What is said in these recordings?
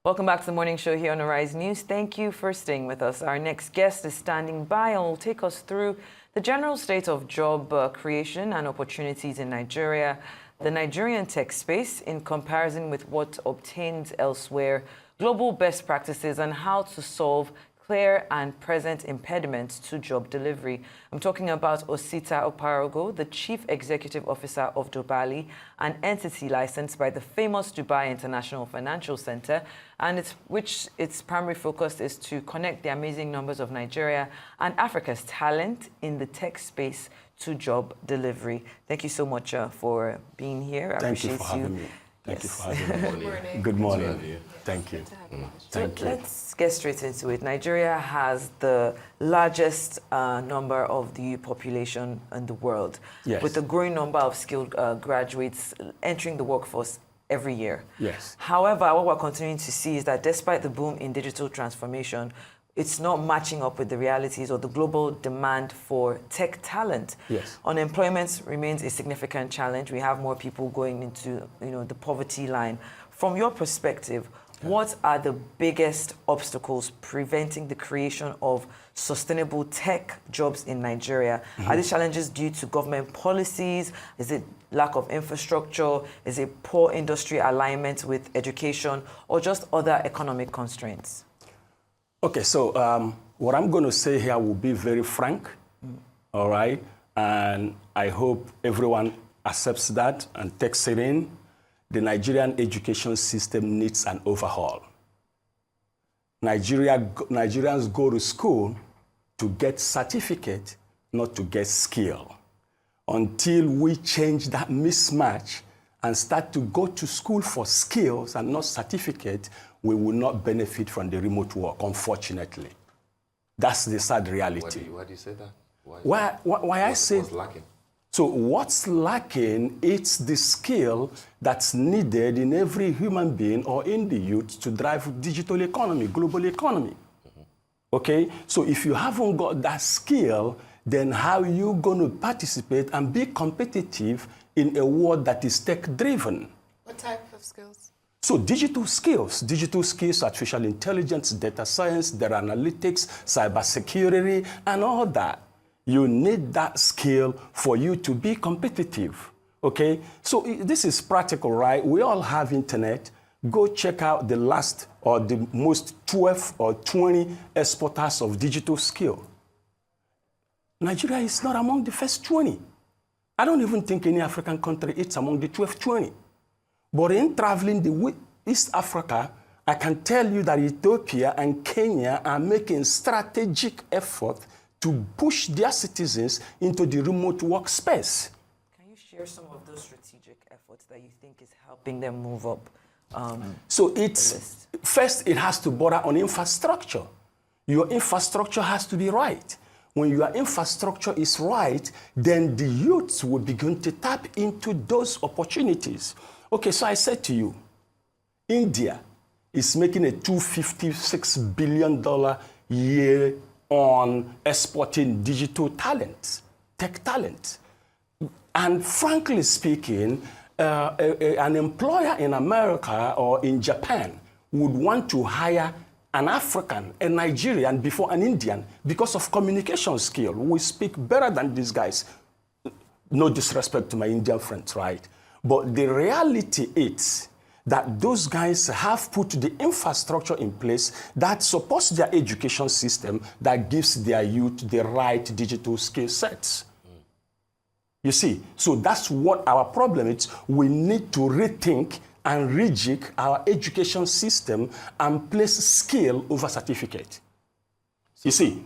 Welcome back to the morning show here on Arise News. Thank you for staying with us. Our next guest is standing by and will take us through the general state of job creation and opportunities in Nigeria, the Nigerian tech space in comparison with what obtains elsewhere, global best practices, and how to solve clear and present impediments to job delivery. I'm talking about Osita Oparaugo, the Chief Executive Officer of Doballi, an entity licensed by the famous Dubai International Financial Center, and its primary focus is to connect the amazing numbers of Nigeria and Africa's talent in the tech space to job delivery. Thank you so much for being here. I Thank you appreciate for having me. Thank you for having me. Good morning. Good morning. Thank you. Thank you. Let's get straight into it. Nigeria has the largest number of the youth population in the world, Yes. with a growing number of skilled graduates entering the workforce every year. Yes. However, what we're continuing to see is that despite the boom in digital transformation, it's not matching up with the realities or the global demand for tech talent. Yes. Unemployment remains a significant challenge. We have more people going into, the poverty line. From your perspective, what are the biggest obstacles preventing the creation of sustainable tech jobs in Nigeria? Are these challenges due to government policies? Is it lack of infrastructure? Is it poor industry alignment with education, or just other economic constraints? Okay, so what I'm going to say here will be very frank, all right? And I hope everyone accepts that and takes it in. The education system needs an overhaul. Nigerians go to school to get certificate, not to get skill. Until we change that mismatch and start to go to school for skills and not certificate, we will not benefit from the remote work, unfortunately. That's the sad reality. Why do you say that? Why I say... What's lacking? So what's lacking, it's the skill that's needed in every human being or in the youth to drive digital economy, global economy. Okay? So if you haven't got that skill, then how are you going to participate and be competitive in a world that is tech-driven? What type of skills? So digital skills, artificial intelligence, data science, data analytics, cybersecurity, and all that. You need that skill for you to be competitive, okay? So this is practical, right? We all have internet. Go check out the last or the most 12 or 20 exporters of digital skill. Nigeria is not among the first 20. I don't even think any African country is among the 12, 20. But in traveling the East Africa, I can tell you that Ethiopia and Kenya are making strategic effort to push their citizens into the remote workspace. Can you share some of those strategic efforts that you think is helping them move up? So first it has to border on infrastructure. Your infrastructure has to be right. When your infrastructure is right, then the youths will begin to tap into those opportunities. Okay, so I said to you, India is making a $256 billion year on exporting digital talent, tech talent. And frankly speaking, an employer in America or in Japan would want to hire an African, a Nigerian before an Indian because of communication skill. We speak better than these guys. No disrespect to my Indian friends, right? But the reality is that those guys have put the infrastructure in place that supports their education system, that gives their youth the right digital skill sets. You see, so that's what our problem is. We need to rethink and rejig our education system and place skill over certificate. You see,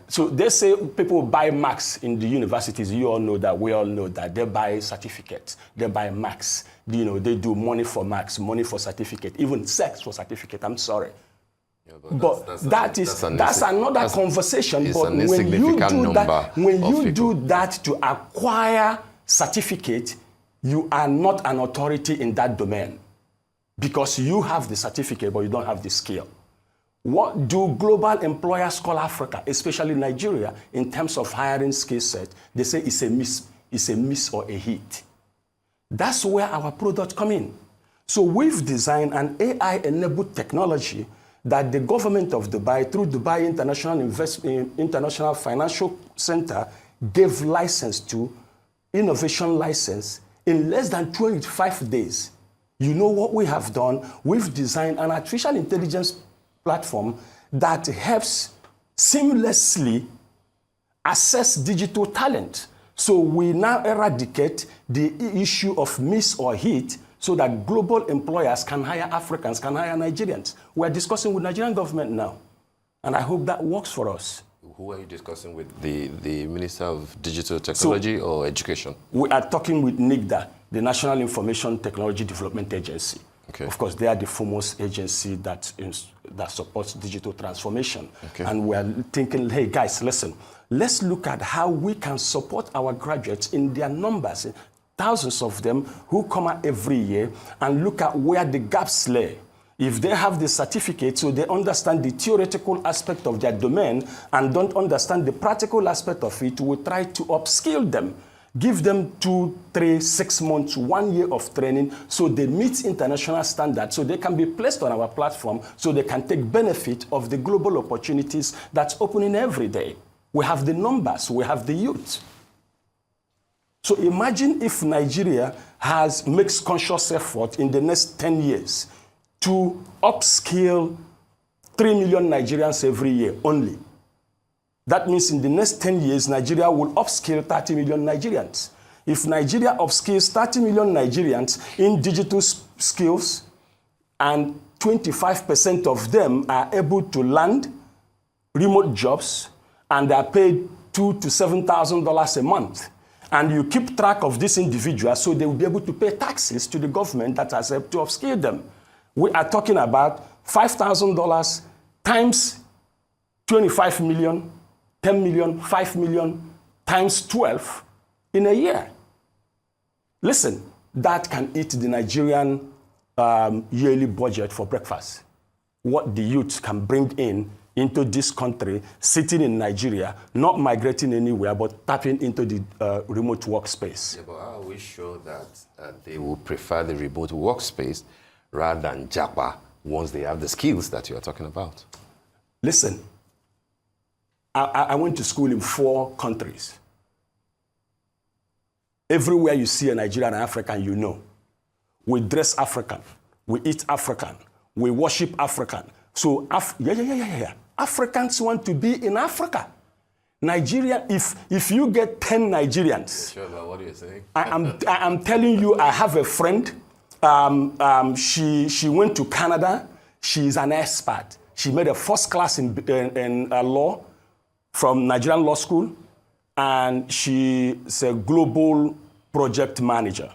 so they say people buy marks in the universities. You all know that. We all know that. They buy certificates. They buy marks. They do money for marks, money for certificate, even sex for certificate. I'm sorry. Yeah, but that's another conversation. But when you do that to acquire certificate, you are not an authority in that domain because you have the certificate, but you don't have the skill. What do global employers call Africa, especially Nigeria, in terms of hiring skill set? They say it's a miss or a hit. That's where our products come in. So we've designed an AI-enabled technology that the government of Dubai, through Dubai International Financial Center, gave license to, innovation license, in less than 25 days. You know what we have done? We've designed an artificial intelligence platform that helps seamlessly assess digital talent. So we now eradicate the issue of miss or hit so that global employers can hire Africans, can hire Nigerians. We're discussing with Nigerian government now, and I hope that works for us. Who are you discussing with? The Minister of Digital Technology or Education? We are talking with NIGDA, the National Information Technology Development Agency. Okay. Of course, they are the foremost agency that supports digital transformation. Okay. And we're thinking, hey guys, listen, let's look at how we can support our graduates in their numbers, thousands of them who come out every year, and look at where the gaps lay. If they have the certificate, so they understand the theoretical aspect of their domain and don't understand the practical aspect of it, we try to upskill them. Give them 2, 3, 6 months, 1 year of training so they meet international standards, so they can be placed on our platform, so they can take benefit of the global opportunities that's opening every day. We have the numbers, we have the youth. So imagine if Nigeria makes conscious effort in the next 10 years to upskill 3 million Nigerians every year only. That means in the next 10 years, Nigeria will upskill 30 million Nigerians. If Nigeria upskills 30 million Nigerians in digital skills, and 25% of them are able to land remote jobs, and they are paid $2,000 to $7,000 a month, and you keep track of these individuals so they will be able to pay taxes to the government that has helped to upskill them. We are talking about $5,000 times 25 million, 10 million, 5 million, times 12 in a year. Listen, that can eat the Nigerian yearly budget for breakfast. What the youth can bring into this country, sitting in Nigeria, not migrating anywhere, but tapping into the remote workspace. Yeah, but are we sure that they will prefer the remote workspace rather than Japa once they have the skills that you are talking about? Listen, I went to school in 4 countries. Everywhere you see a Nigerian and African, you know. We dress African, we eat African, we worship African. So, Africans want to be in Africa. Nigeria, if you get 10 Nigerians, Sure about what you're saying. I am telling you, I have a friend. She went to Canada. She's an expert. She made a first class in law from Nigerian Law School, and she's a global project manager.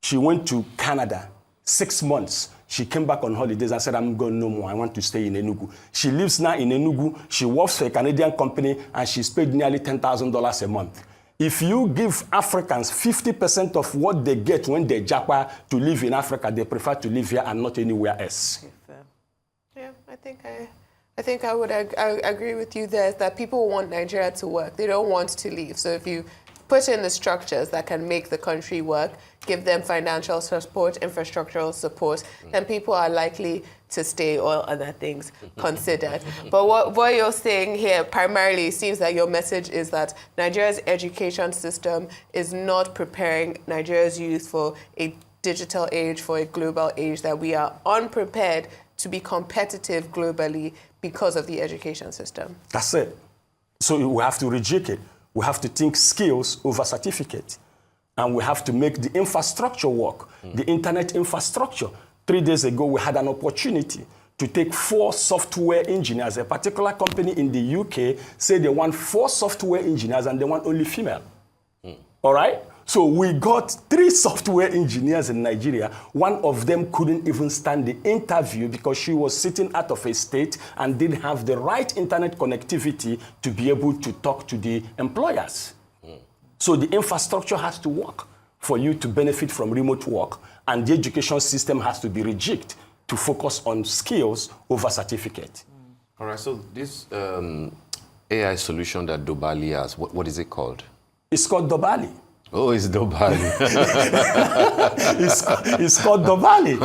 She went to Canada 6 months. She came back on holidays and said, I'm going no more. I want to stay in Enugu. She lives now in Enugu. She works for a Canadian company, and she's paid nearly $10,000 a month. If you give Africans 50% of what they get when they japa to live in Africa, they prefer to live here and not anywhere else. Yeah, I think I would agree with you there that people want Nigeria to work. They don't want to leave. So if you put in the structures that can make the country work, give them financial support, infrastructural support, then people are likely to stay, all other things considered. But what you're saying here primarily seems that your message is that Nigeria's education system is not preparing Nigeria's youth for a digital age, for a global age, that we are unprepared to be competitive globally because of the education system. That's it. So we have to reject it. We have to think skills over certificate. And we have to make the infrastructure work, the internet infrastructure. 3 days ago, we had an opportunity to take 4 software engineers. A particular company in the UK said they want 4 software engineers and they want only female. All right? So we got 3 software engineers in Nigeria. One of them couldn't even stand the interview because she was sitting out of a state and didn't have the right internet connectivity to be able to talk to the employers. So the infrastructure has to work for you to benefit from remote work, and the education system has to be rejected to focus on skills over certificate. All right, so this AI solution that Doballi has, what is it called? It's called Doballi. Oh, it's Doballi. It's called Doballi.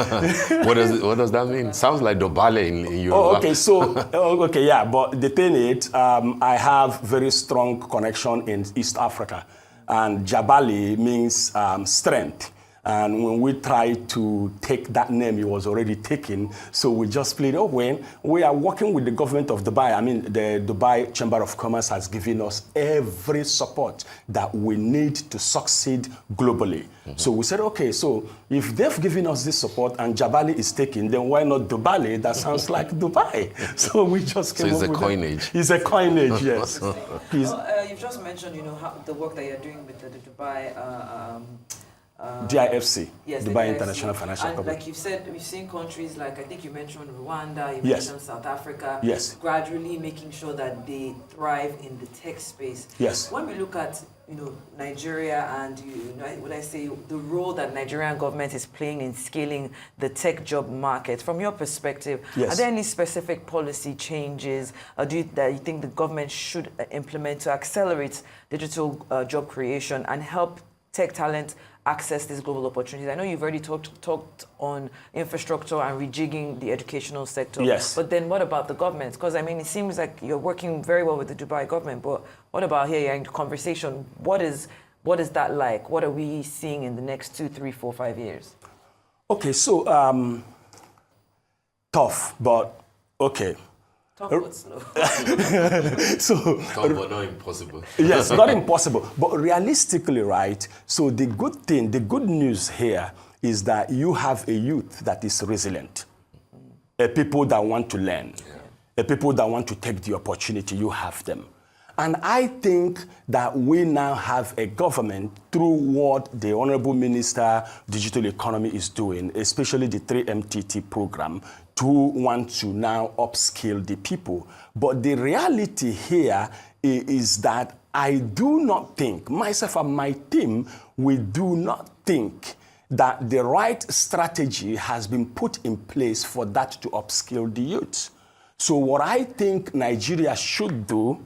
What does that mean? Sounds like Doballi in Yoruba. Oh, okay. So, okay, yeah. But the thing is, I have very strong connection in East Africa, and Jabali means strength. And when we tried to take that name, it was already taken. So we just played, oh, when we are working with the government of Dubai, I mean, the Dubai Chamber of Commerce has given us every support that we need to succeed globally. So we said, okay, so if they've given us this support and Jabali is taken, then why not Doballi? That sounds like Dubai. So we just came up with it's a coinage. It's a coinage, yes. You've just mentioned, how the work that you're doing with the Dubai DIFC, yes, Dubai DIFC. International Financial And Company. like you've said, we've seen countries like, I think you mentioned Rwanda, you Yes. mentioned South Africa, Yes. gradually making sure that they thrive in the tech space. Yes. When we look at, Nigeria and, would I say, the role that Nigerian government is playing in scaling the tech job market, from your perspective, Yes. are there any specific policy changes that you think the government should implement to accelerate digital job creation and help tech talent access these global opportunities? I know you've already talked on infrastructure and rejigging the educational sector. Yes. But then what about the government? Because, it seems like you're working very well with the Dubai government, but what about here? You're in conversation. What is that like? What are we seeing in the next 2, 3, 4, 5 years? Okay, so tough, but okay. Talk about slow. So But not impossible. yes, not impossible, but realistically, right? So the good news here is that you have a youth that is resilient, a people that want to learn, a people that want to take the opportunity. You have them. And I think that we now have a government through what the Honorable Minister Digital Economy is doing, especially the 3MTT program, to want to now upskill the people. But the reality here is that I do not think, myself and my team, we do not think that the right strategy has been put in place for that to upskill the youth. So what I think Nigeria should do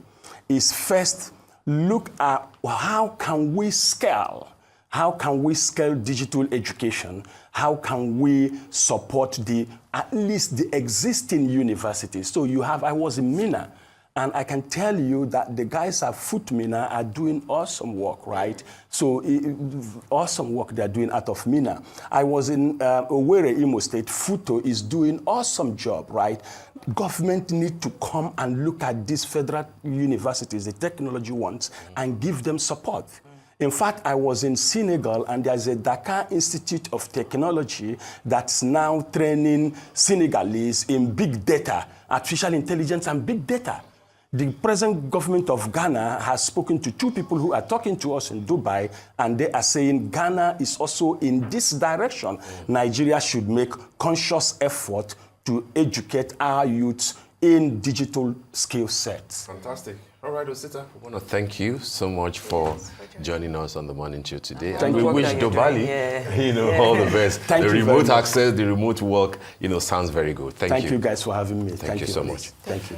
is first look at how can we scale digital education? How can we support at least the existing universities? So I was in Mina, and I can tell you that the guys at Foot Mina are doing awesome work, right? So awesome work they're doing out of Mina. I was in Owerri, Imo State. Futo is doing awesome job, right? Government need to come and look at these federal universities, the technology ones, and give them support. In fact, I was in Senegal, and there's a Dakar Institute of Technology that's now training Senegalese in big data, artificial intelligence and big data. The present government of Ghana has spoken to 2 people who are talking to us in Dubai, and they are saying Ghana is also in this direction. Nigeria should make conscious effort to educate our youths in digital skill sets. Fantastic. All right, Osita, we want to thank you so much for joining us on the Morning Show today. Thank and you. we wish Doballi, all the best. Thank the you very remote much. access, the remote work, sounds very good. Thank you. Thank you guys for having me. Thank you so much. Thank you.